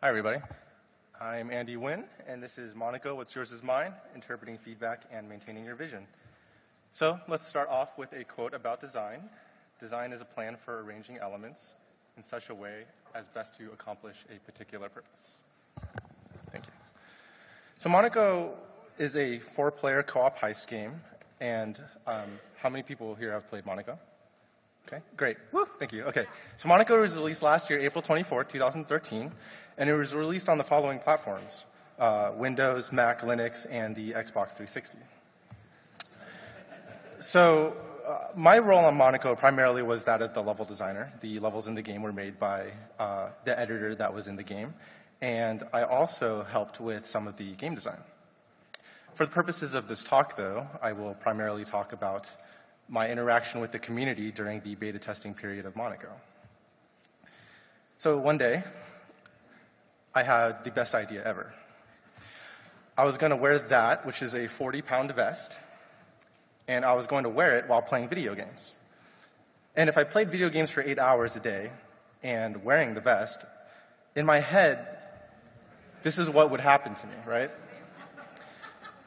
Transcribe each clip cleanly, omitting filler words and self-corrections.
Hi, everybody. I'm Andy Nguyen, and this is Monaco, What's Yours is Mine, interpreting feedback and maintaining your vision. So let's start off with a quote about design. Design is a plan for arranging elements in such a way as best to accomplish a particular purpose. Thank you. So Monaco is a 4-player co-op heist game, and how many people here have played Monaco? Okay, great. Woo, thank you. Okay, so Monaco was released last year, April 24, 2013, and it was released on the following platforms: Windows, Mac, Linux, and the Xbox 360. So my role on Monaco primarily was that of the level designer. The levels in the game were made by the editor that was in the game, and I also helped with some of the game design. For the purposes of this talk, though, I will primarily talk about my interaction with the community during the beta testing period of Monaco. So one day, I had the best idea ever. I was going to wear that, which is a 40-pound vest, and I was going to wear it while playing video games. And if I played video games for 8 hours a day and wearing the vest, in my head, this is what would happen to me, right?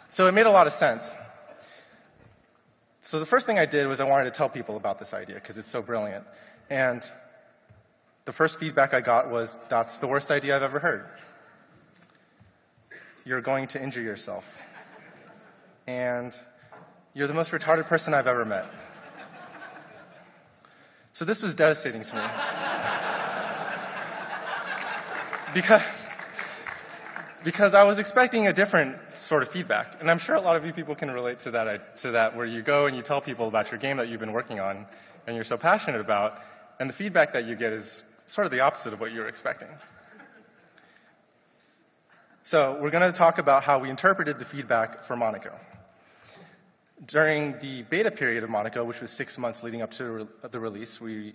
So it made a lot of sense. So the first thing I did was I wanted to tell people about this idea because it's so brilliant. And the first feedback I got was, that's the worst idea I've ever heard. You're going to injure yourself. And you're the most retarded person I've ever met. So this was devastating to me. Because I was expecting a different sort of feedback. And I'm sure a lot of you people can relate to that where you go and you tell people about your game that you've been working on and you're so passionate about, and the feedback that you get is sort of the opposite of what you were expecting. So we're going to talk about how we interpreted the feedback for Monaco. During the beta period of Monaco, which was 6 months leading up to the release, we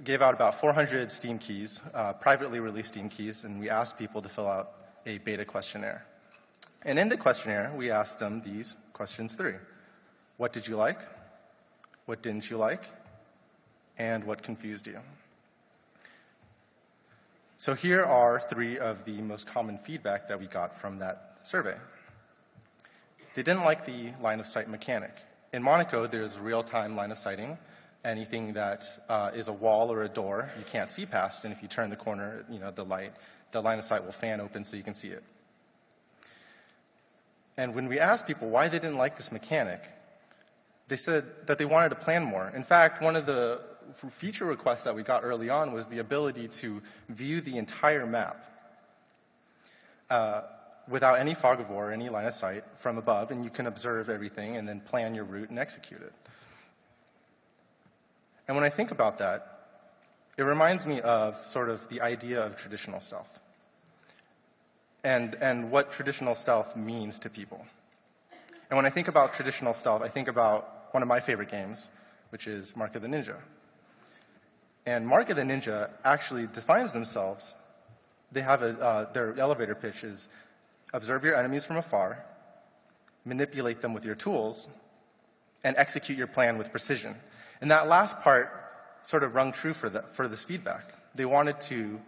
gave out about 400 Steam keys, privately released Steam keys, and we asked people to fill out a beta questionnaire. And in the questionnaire, we asked them these questions 3. What did you like? What didn't you like? And what confused you? So here are 3 of the most common feedback that we got from that survey. They didn't like the line of sight mechanic. In Monaco, there's real-time line of sighting. Anything that is a wall or a door, you can't see past, and if you turn the corner, the line of sight will fan open so you can see it. And when we asked people why they didn't like this mechanic, they said that they wanted to plan more. In fact, one of the feature requests that we got early on was the ability to view the entire map without any fog of war, any line of sight from above, and you can observe everything and then plan your route and execute it. And when I think about that, it reminds me of sort of the idea of traditional stealth and what traditional stealth means to people. And when I think about traditional stealth, I think about one of my favorite games, which is Mark of the Ninja. And Mark of the Ninja actually defines themselves. They have their elevator pitch is observe your enemies from afar, manipulate them with your tools, and execute your plan with precision. And that last part sort of rung true for this feedback. They wanted to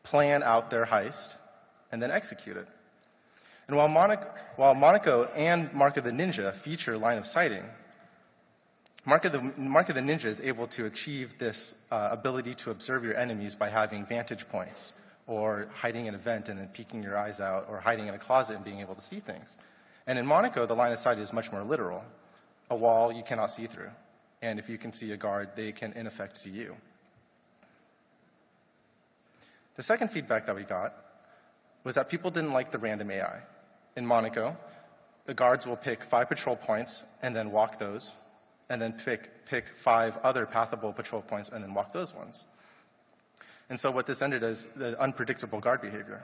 plan out their heist and then execute it. And while Monaco and Mark of the Ninja feature line of sighting, Mark of the Ninja is able to achieve this ability to observe your enemies by having vantage points, or hiding in a vent and then peeking your eyes out, or hiding in a closet and being able to see things. And in Monaco, the line of sight is much more literal. A wall you cannot see through. And if you can see a guard, they can, in effect, see you. The second feedback that we got was that people didn't like the random AI. In Monaco, the guards will pick 5 patrol points and then walk those, and then pick 5 other pathable patrol points and then walk those ones. And so what this ended as the unpredictable guard behavior.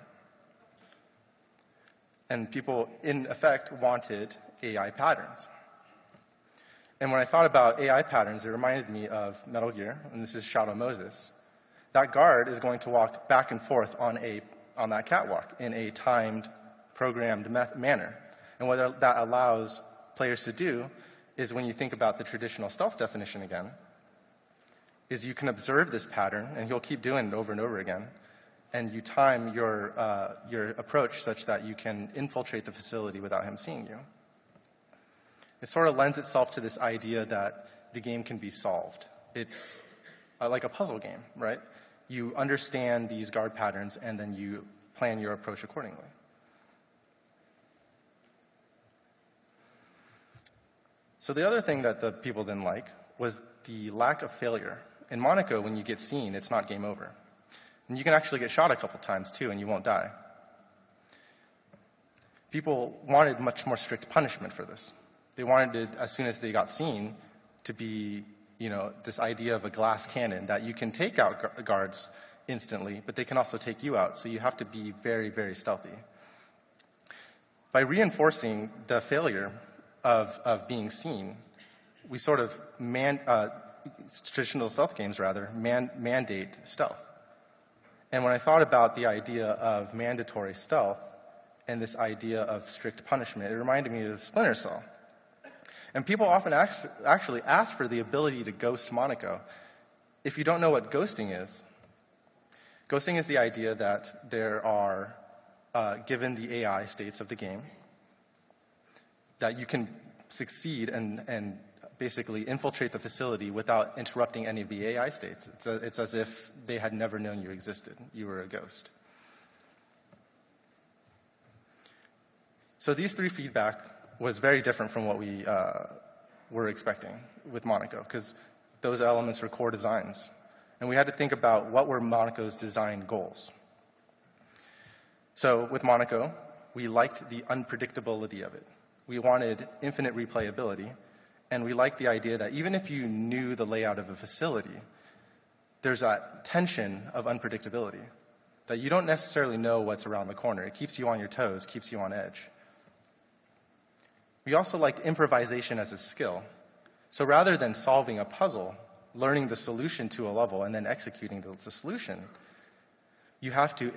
And people, in effect, wanted AI patterns. And when I thought about AI patterns, it reminded me of Metal Gear, and this is Shadow Moses. That guard is going to walk back and forth on that catwalk in a timed, programmed manner. And what that allows players to do is, when you think about the traditional stealth definition again, is you can observe this pattern, and you'll keep doing it over and over again, and you time your approach such that you can infiltrate the facility without him seeing you. It sort of lends itself to this idea that the game can be solved. It's like a puzzle game, right? You understand these guard patterns, and then you plan your approach accordingly. So the other thing that the people didn't like was the lack of failure. In Monaco, when you get seen, it's not game over. And you can actually get shot a couple times, too, and you won't die. People wanted much more strict punishment for this. They wanted it, as soon as they got seen, to be, this idea of a glass cannon, that you can take out guards instantly, but they can also take you out, so you have to be very, very stealthy. By reinforcing the failure of being seen, we sort of traditional stealth games, mandate stealth. And when I thought about the idea of mandatory stealth and this idea of strict punishment, it reminded me of Splinter Cell. And people often actually ask for the ability to ghost Monaco. If you don't know what ghosting is the idea that there are, given the AI states of the game, that you can succeed and basically infiltrate the facility without interrupting any of the AI states. It's as if they had never known you existed. You were a ghost. So these three feedback was very different from what we were expecting with Monaco, because those elements were core designs. And we had to think about what were Monaco's design goals. So with Monaco, we liked the unpredictability of it. We wanted infinite replayability, and we liked the idea that even if you knew the layout of a facility, there's that tension of unpredictability, that you don't necessarily know what's around the corner. It keeps you on your toes, keeps you on edge. We also liked improvisation as a skill. So rather than solving a puzzle, learning the solution to a level, and then executing the solution, you have to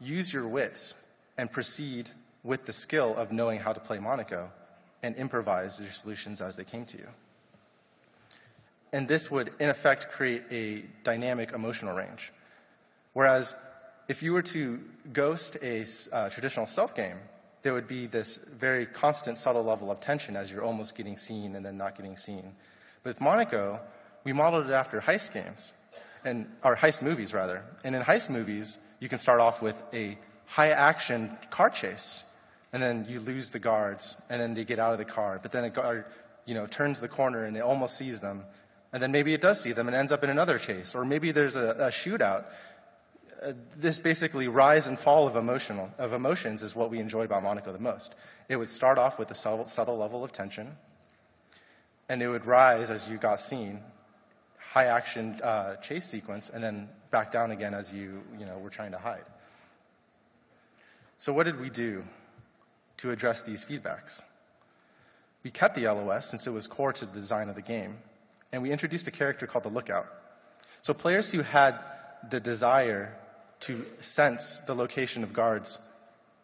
use your wits and proceed with the skill of knowing how to play Monaco and improvise your solutions as they came to you. And this would, in effect, create a dynamic emotional range. Whereas if you were to ghost a traditional stealth game, there would be this very constant, subtle level of tension as you're almost getting seen and then not getting seen. But with Monaco, we modeled it after heist games, or heist movies, rather. And in heist movies, you can start off with a high-action car chase, and then you lose the guards, and then they get out of the car. But then a guard, turns the corner and it almost sees them, and then maybe it does see them and ends up in another chase, or maybe there's a shootout. This basically rise and fall of emotions is what we enjoyed about Monaco the most. It would start off with a subtle level of tension, and it would rise as you got seen, high action chase sequence, and then back down again as you were trying to hide. So what did we do to address these feedbacks? We kept the LOS since it was core to the design of the game, and we introduced a character called the Lookout. So players who had the desire to sense the location of guards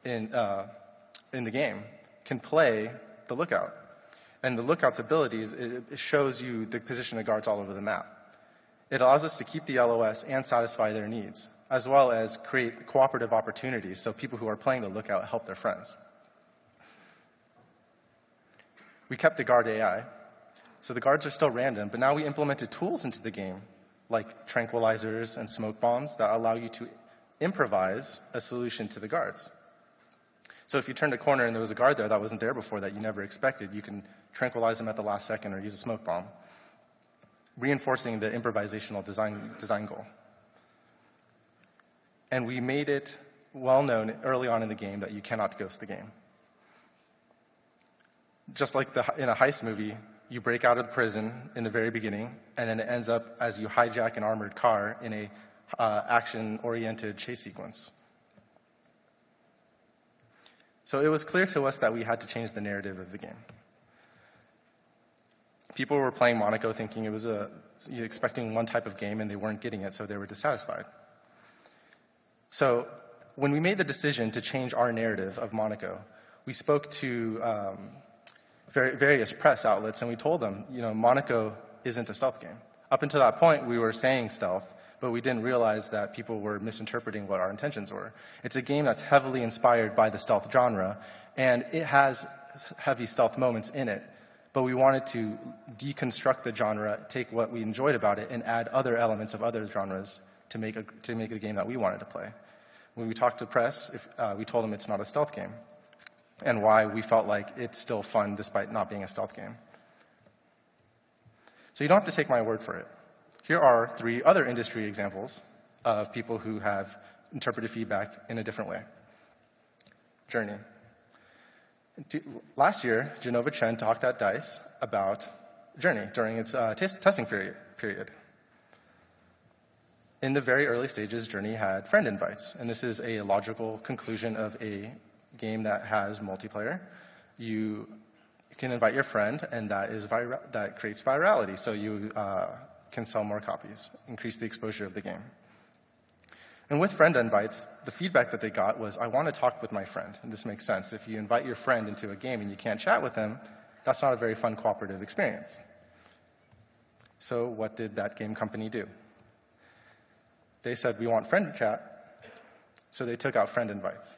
in the game can play the Lookout. And the Lookout's abilities, it shows you the position of guards all over the map. It allows us to keep the LOS and satisfy their needs, as well as create cooperative opportunities so people who are playing the Lookout help their friends. We kept the guard AI. So the guards are still random, but now we implemented tools into the game, like tranquilizers and smoke bombs that allow you to improvise a solution to the guards. So if you turned a corner and there was a guard there that wasn't there before that you never expected, you can tranquilize them at the last second or use a smoke bomb, reinforcing the improvisational design goal. And we made it well known early on in the game that you cannot ghost the game. Just like in a heist movie, you break out of prison in the very beginning, and then it ends up as you hijack an armored car in a action-oriented chase sequence. So it was clear to us that we had to change the narrative of the game. People were playing Monaco thinking it was expecting one type of game, and they weren't getting it, so they were dissatisfied. So when we made the decision to change our narrative of Monaco, we spoke to various press outlets, and we told them, Monaco isn't a stealth game. Up until that point, we were saying stealth, but we didn't realize that people were misinterpreting what our intentions were. It's a game that's heavily inspired by the stealth genre, and it has heavy stealth moments in it, but we wanted to deconstruct the genre, take what we enjoyed about it, and add other elements of other genres to make a game that we wanted to play. When we talked to press, we told them it's not a stealth game, and why we felt like it's still fun despite not being a stealth game. So you don't have to take my word for it. Here are 3 other industry examples of people who have interpreted feedback in a different way. Journey. Last year, Genova Chen talked at DICE about Journey during its testing period. In the very early stages, Journey had friend invites, and this is a logical conclusion of a game that has multiplayer. You can invite your friend, and that creates virality, so you can sell more copies, increase the exposure of the game. And with friend invites, the feedback that they got was, I want to talk with my friend. And this makes sense. If you invite your friend into a game and you can't chat with them, that's not a very fun cooperative experience. So what did that game company do? They said, we want friend chat, so they took out friend invites.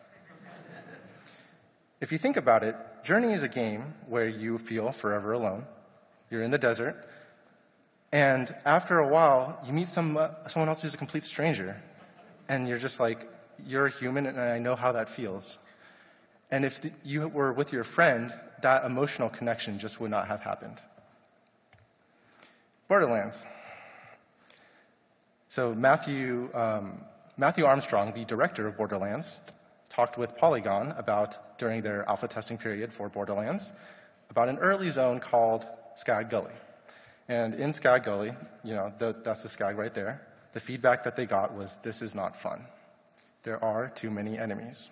If you think about it, Journey is a game where you feel forever alone. You're in the desert, and after a while, you meet someone else who's a complete stranger. And you're just like, you're a human, and I know how that feels. And if you were with your friend, that emotional connection just would not have happened. Borderlands. So Matthew Armstrong, the director of Borderlands, talked with Polygon during their alpha testing period for Borderlands, about an early zone called Skag Gully. And in Skag Gully, that's the Skag right there, the feedback that they got was, this is not fun. There are too many enemies.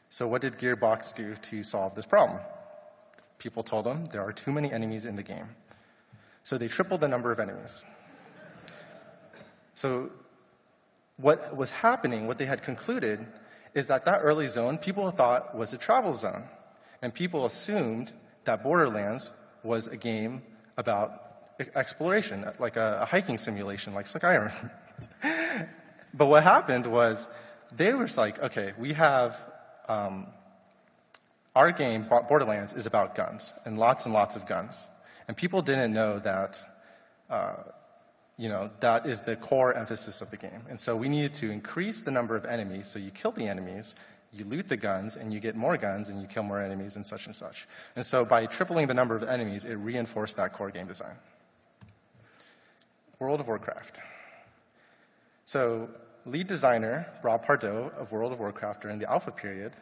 So what did Gearbox do to solve this problem? People told them there are too many enemies in the game. So they tripled the number of enemies. So what was happening, what they had concluded, is that early zone people thought was a travel zone. And people assumed that Borderlands was a game about exploration, like a hiking simulation, like Skyrim. But what happened was they were like, okay, we have our game, Borderlands, is about guns and lots of guns. And people didn't know that, that is the core emphasis of the game. And so we needed to increase the number of enemies, so you kill the enemies, you loot the guns, and you get more guns, and you kill more enemies, and such and such. And so by tripling the number of enemies, it reinforced that core game design. World of Warcraft. So lead designer Rob Pardo of World of Warcraft during the alpha period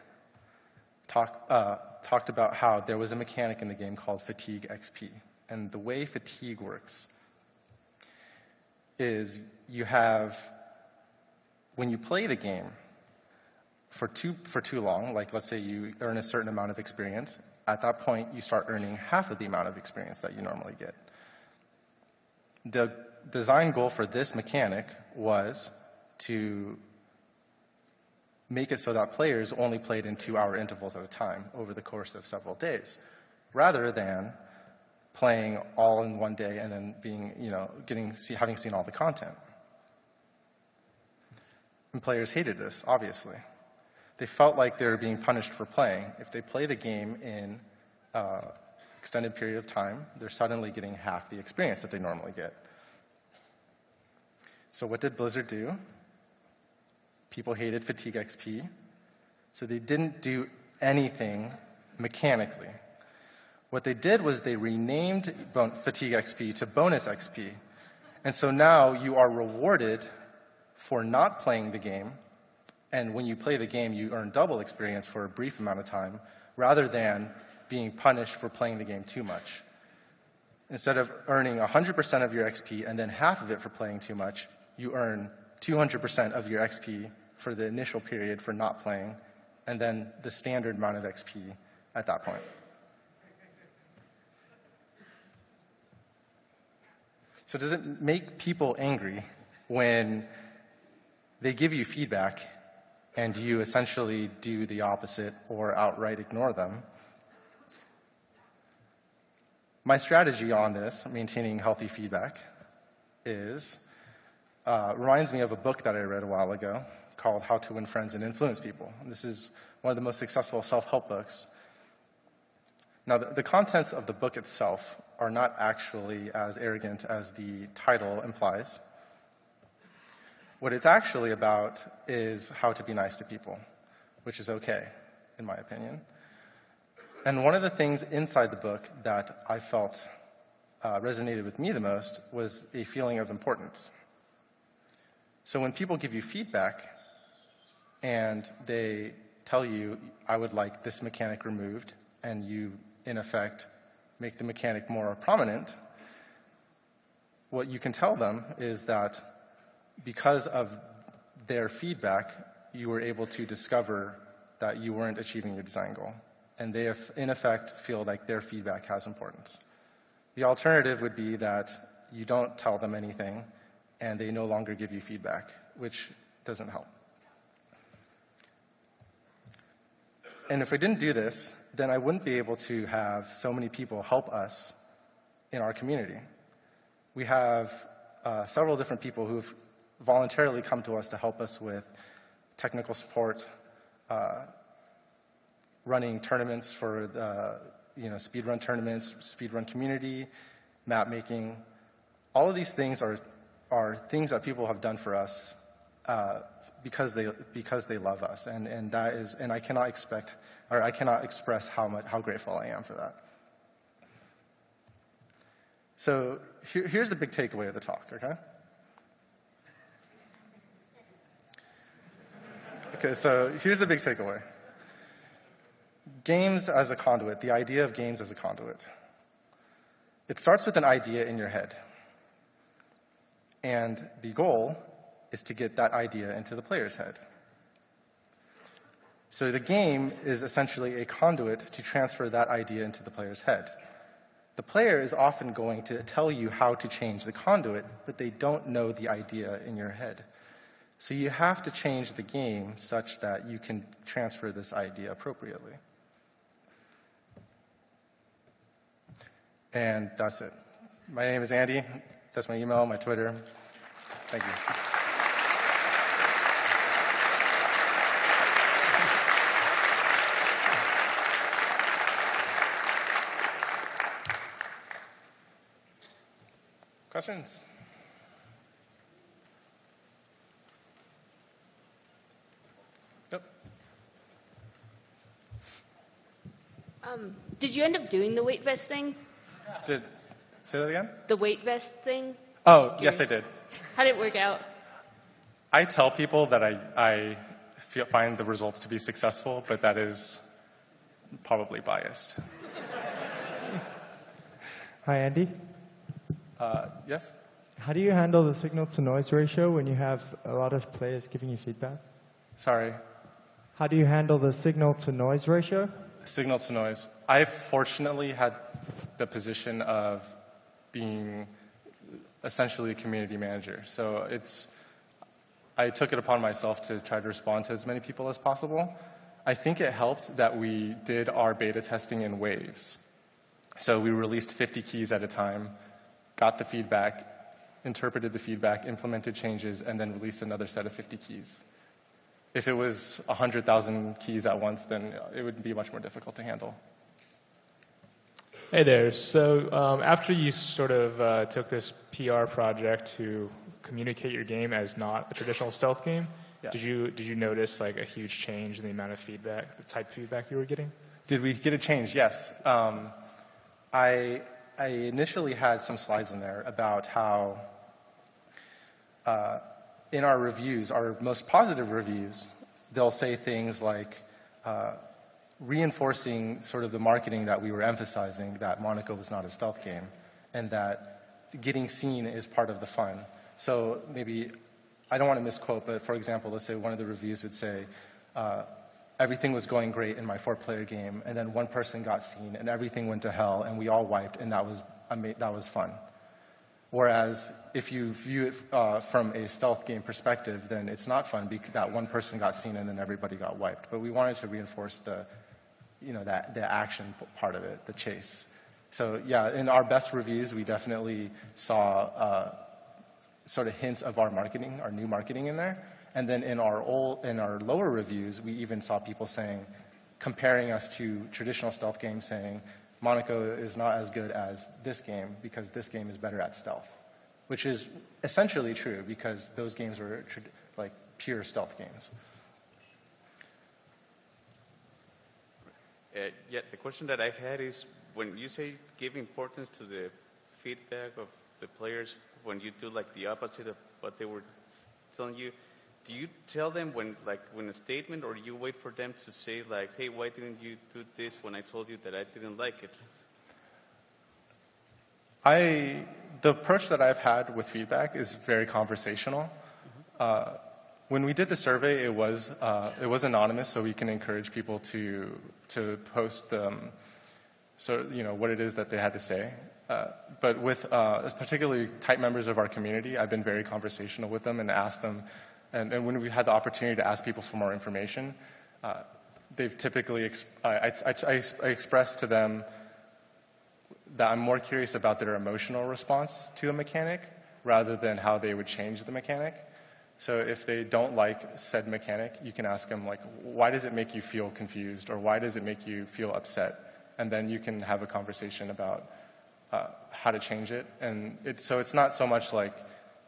talked about how there was a mechanic in the game called Fatigue XP. And the way Fatigue works is when you play the game for too long, like let's say you earn a certain amount of experience, at that point you start earning half of the amount of experience that you normally get. The design goal for this mechanic was to make it so that players only played in 2-hour intervals at a time over the course of several days, rather than playing all in one day and then having seen all the content. And players hated this, obviously. They felt like they were being punished for playing. If they play the game in extended period of time, they're suddenly getting half the experience that they normally get. So what did Blizzard do? People hated Fatigue XP, so they didn't do anything mechanically. What they did was they renamed Fatigue XP to Bonus XP. And so now you are rewarded for not playing the game, and when you play the game, you earn double experience for a brief amount of time, rather than being punished for playing the game too much. Instead of earning 100% of your XP and then half of it for playing too much, you earn 200% of your XP for the initial period for not playing, and then the standard amount of XP at that point. So does it make people angry when they give you feedback and you essentially do the opposite or outright ignore them? My strategy on this, maintaining healthy feedback, is reminds me of a book that I read a while ago called How to Win Friends and Influence People. And this is one of the most successful self-help books. Now, the contents of the book itself are not actually as arrogant as the title implies. What it's actually about is how to be nice to people, which is okay, in my opinion. And one of the things inside the book that I felt resonated with me the most was a feeling of importance. So when people give you feedback and they tell you, I would like this mechanic removed, and you, in effect, make the mechanic more prominent, what you can tell them is that because of their feedback, you were able to discover that you weren't achieving your design goal. And they, in effect, feel like their feedback has importance. The alternative would be that you don't tell them anything and they no longer give you feedback, which doesn't help. And if I didn't do this, then I wouldn't be able to have so many people help us in our community. We have several different people who've voluntarily come to us to help us with technical support, running tournaments for the speedrun tournaments, speedrun community, map making. All of these things are things that people have done for us because they love us, and I cannot express how grateful I am for that. So here's the big takeaway of the talk, okay? Okay, so here's the big takeaway. Games as a conduit, the idea of games as a conduit. It starts with an idea in your head. And the goal is to get that idea into the player's head. So the game is essentially a conduit to transfer that idea into the player's head. The player is often going to tell you how to change the conduit, but they don't know the idea in your head. So you have to change the game such that you can transfer this idea appropriately. And that's it. My name is Andy. That's my email, my Twitter. Thank you. Questions? Yep. Did you end up doing the weight vest thing? Say that again? The weight vest thing? Oh, yes, I did. How did it work out? I tell people that I find the results to be successful, but that is probably biased. Hi, Andy. Yes? How do you handle the signal-to-noise ratio when you have a lot of players giving you feedback? Sorry. How do you handle the signal-to-noise ratio? Signal to noise. I fortunately had the position of being essentially a community manager. So I took it upon myself to try to respond to as many people as possible. I think it helped that we did our beta testing in waves. So we released 50 keys at a time, got the feedback, interpreted the feedback, implemented changes, and then released another set of 50 keys. If it was 100,000 keys at once, then it would be much more difficult to handle. Hey there. So after you sort of took this PR project to communicate your game as not a traditional stealth game, yeah. did you notice like a huge change in the amount of feedback, the type of feedback you were getting? Did we get a change? Yes. I initially had some slides in there about how in our reviews, our most positive reviews, they'll say things like reinforcing sort of the marketing that we were emphasizing, that Monaco was not a stealth game, and that getting seen is part of the fun. So maybe, I don't want to misquote, but for example, let's say one of the reviews would say, everything was going great in my 4-player game, and then one person got seen, and everything went to hell, and we all wiped, and that was fun. Whereas if you view it from a stealth game perspective, then it's not fun because that one person got seen and then everybody got wiped. But we wanted to reinforce the action part of it, the chase. So yeah, in our best reviews, we definitely saw sort of hints of our marketing, our new marketing in there. And then in our lower reviews, we even saw people saying, comparing us to traditional stealth games, saying Monaco is not as good as this game because this game is better at stealth, which is essentially true because those games were like pure stealth games. Yeah, the question that I had is, when you say give importance to the feedback of the players, when you do like the opposite of what they were telling you, do you tell them when a statement, or you wait for them to say like, hey, why didn't you do this when I told you that I didn't like it? The approach that I've had with feedback is very conversational. When we did the survey, it was anonymous, so we can encourage people to post what it is that they had to say. But with particularly tight members of our community, I've been very conversational with them and asked them. And when we had the opportunity to ask people for more information, they've typically I expressed to them that I'm more curious about their emotional response to a mechanic rather than how they would change the mechanic. So if they don't like said mechanic, you can ask them, like, why does it make you feel confused, or why does it make you feel upset? And then you can have a conversation about how to change it. And so it's not so much like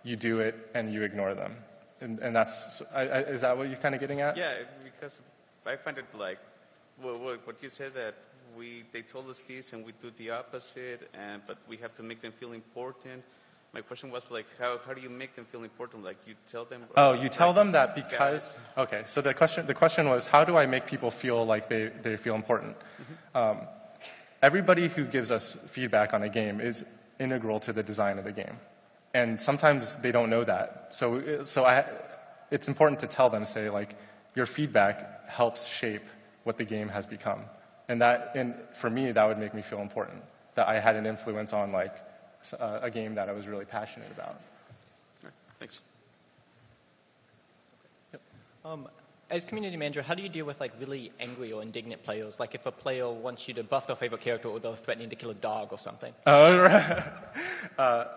you do it and you ignore them. And that's, is that what you're kind of getting at? Yeah, because I find it like, what you said, that they told us this and we do the opposite, but we have to make them feel important. My question was like, how do you make them feel important? Like, you tell them? Oh, you tell them that because, okay, so the question was, how do I make people feel like they feel important? Mm-hmm. Everybody who gives us feedback on a game is integral to the design of the game. And sometimes they don't know that. So it's important to tell them, say, like, your feedback helps shape what the game has become. And for me, that would make me feel important, that I had an influence on, like, a game that I was really passionate about. Right. Thanks. Yep. As community manager, how do you deal with like really angry or indignant players? Like if a player wants you to buff their favorite character, or they're threatening to kill a dog or something.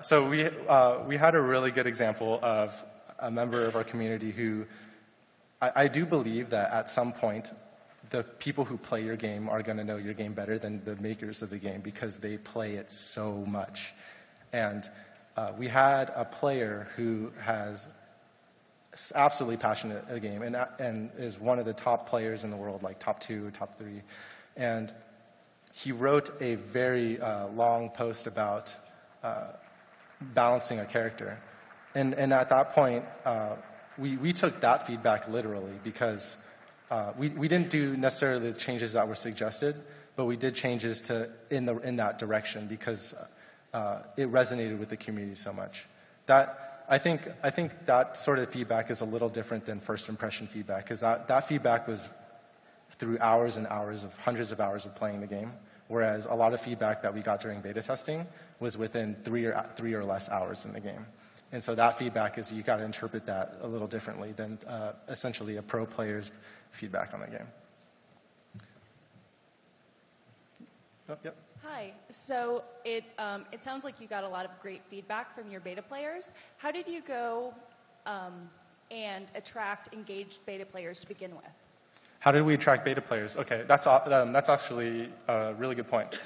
So we had a really good example of a member of our community who I do believe that at some point the people who play your game are going to know your game better than the makers of the game because they play it so much. And we had a player who has absolutely passionate a game and is one of the top players in the world, like top 2, top 3. And he wrote a very long post about balancing a character. And at that point, we took that feedback literally because we didn't do necessarily the changes that were suggested, but we did changes in that direction because it resonated with the community so much. I think that sort of feedback is a little different than first impression feedback, because that feedback was through hours and hours of hundreds of hours of playing the game, whereas a lot of feedback that we got during beta testing was within three or less hours in the game. And so that feedback is, you got to interpret that a little differently than essentially a pro player's feedback on the game. Oh, yep. Hi. So it sounds like you got a lot of great feedback from your beta players. How did you go and attract engaged beta players to begin with? How did we attract beta players? Okay, that's actually a really good point.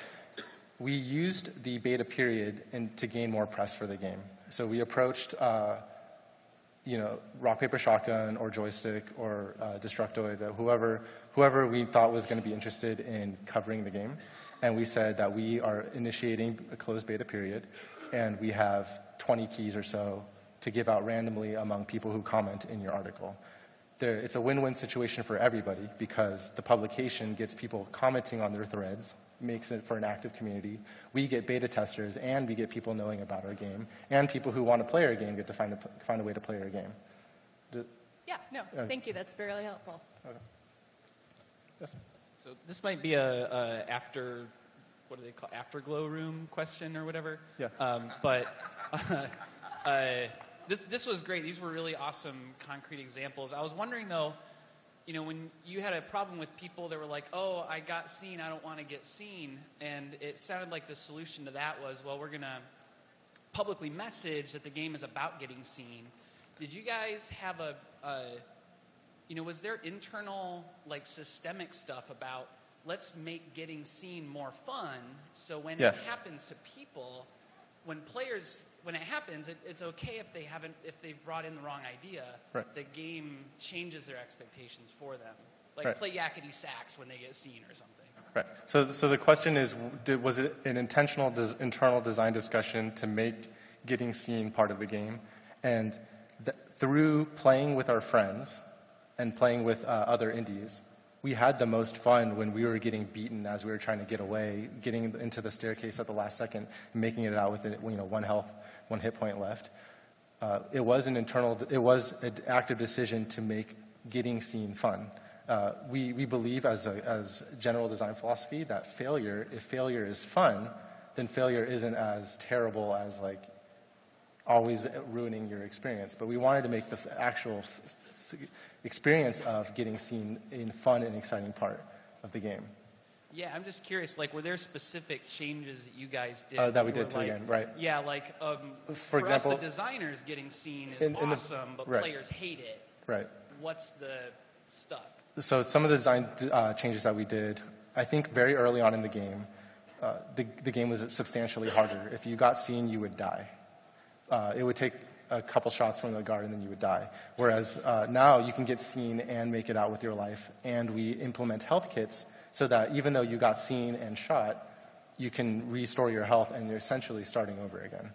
We used the beta period to gain more press for the game. So we approached, Rock Paper Shotgun or Joystick or Destructoid, whoever we thought was going to be interested in covering the game. And we said that we are initiating a closed beta period, and we have 20 keys or so to give out randomly among people who comment in your article. It's a win-win situation for everybody because the publication gets people commenting on their threads, makes it for an active community. We get beta testers, and we get people knowing about our game, and people who want to play our game get to find a way to play our game. Thank you. That's very helpful. Okay. Yes. So this might be a afterglow room question or whatever. Yeah. This was great. These were really awesome concrete examples. I was wondering though, when you had a problem with people that were like, oh, I got seen, I don't want to get seen, and it sounded like the solution to that was, well, we're going to publicly message that the game is about getting seen. Did you guys have was there internal, like, systemic stuff about let's make getting seen more fun, so when Yes. it happens to people, when it happens, it's okay if they've brought in the wrong idea. Right. The game changes their expectations for them. Like, Right. play yakety sax when they get seen or something. Right. So the question is, was it an intentional internal design discussion to make getting seen part of the game? And through playing with our friends and playing with other indies, we had the most fun when we were getting beaten as we were trying to get away, getting into the staircase at the last second, and making it out with one hit point left. It was an active decision to make getting seen fun. We believe as general design philosophy that if failure is fun, then failure isn't as terrible as like always ruining your experience. But we wanted to make the actual experience of getting seen a fun and exciting part of the game. Yeah, I'm just curious, like, were there specific changes that you guys did? That we did to the game, right. Yeah, like, For for example, us, the designers getting seen is awesome, but right. players hate it. Right. What's the stuff? So some of the design changes that we did, I think very early on in the game, the game was substantially harder. If you got seen, you would die. It would take a couple shots from the guard and then you would die. Whereas now you can get seen and make it out with your life, and we implement health kits so that even though you got seen and shot, you can restore your health and you're essentially starting over again.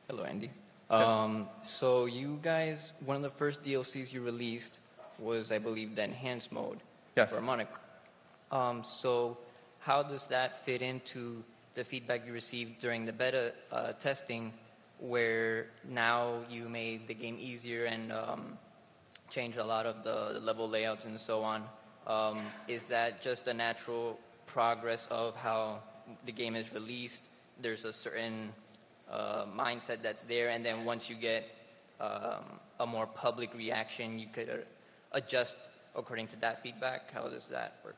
Hello, Andy. So you guys, one of the first DLCs you released was, I believe, the enhanced mode for Monaco. So how does that fit into the feedback you received during the beta testing, where now you made the game easier and changed a lot of the level layouts and so on? Is that just a natural progress of how the game is released? There's a certain mindset that's there, and then once you get a more public reaction, you could adjust according to that feedback? How does that work?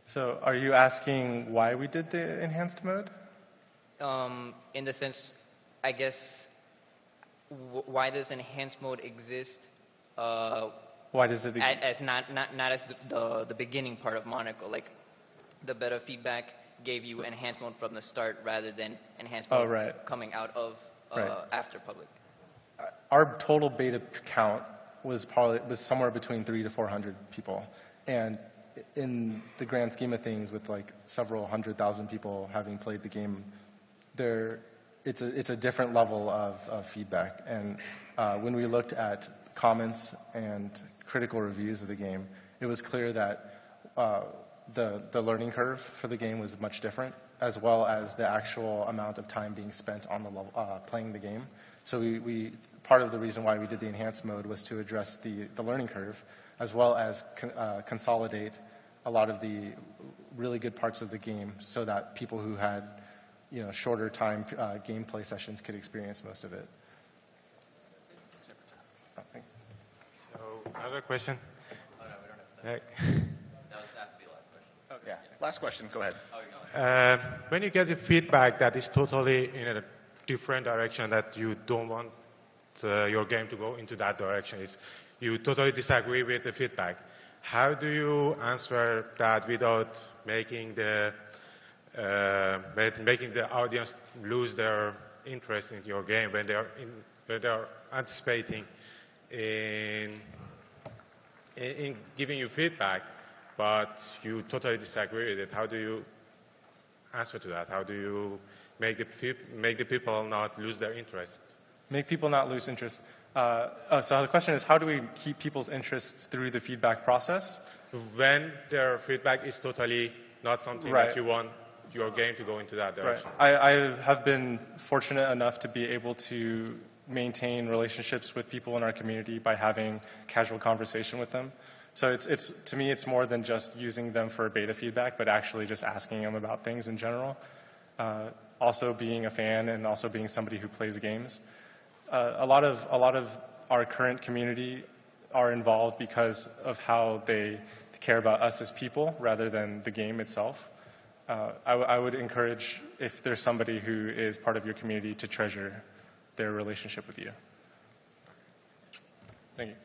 So are you asking why we did the enhanced mode? In the sense, I guess, why does enhanced mode exist? Why does it as not as the beginning part of Monaco? Like, the beta feedback gave you enhanced mode from the start rather than enhanced mode coming out of after public. Our total beta count was somewhere between 300 to 400 people, and in the grand scheme of things, with like several 100,000 people having played the game, it's a different level of feedback. And when we looked at comments and critical reviews of the game, it was clear that the learning curve for the game was much different, as well as the actual amount of time being spent on the level, playing the game. So we part of the reason why we did the enhanced mode was to address the learning curve, as well as consolidate a lot of the really good parts of the game, so that people who had shorter time gameplay sessions could experience most of it. So another question. Oh no, we don't have time. That's the last question. Okay. Yeah. Last question. Go ahead. When you get the feedback that is totally in a different direction, that you don't want your game to go into that direction, you totally disagree with the feedback, how do you answer that without making the audience lose their interest in your game when they are anticipating in giving you feedback, but you totally disagree with it? How do you answer to that? How do you make the people not lose their interest? Make people not lose interest. So the question is, how do we keep people's interest through the feedback process? When their feedback is totally not something that you want your game to go into that direction. Right. I have been fortunate enough to be able to maintain relationships with people in our community by having casual conversation with them. So to me, it's more than just using them for beta feedback, but actually just asking them about things in general. Also being a fan and also being somebody who plays games. A lot of our current community are involved because of how they care about us as people rather than the game itself. I would encourage, if there's somebody who is part of your community, to treasure their relationship with you. Thank you.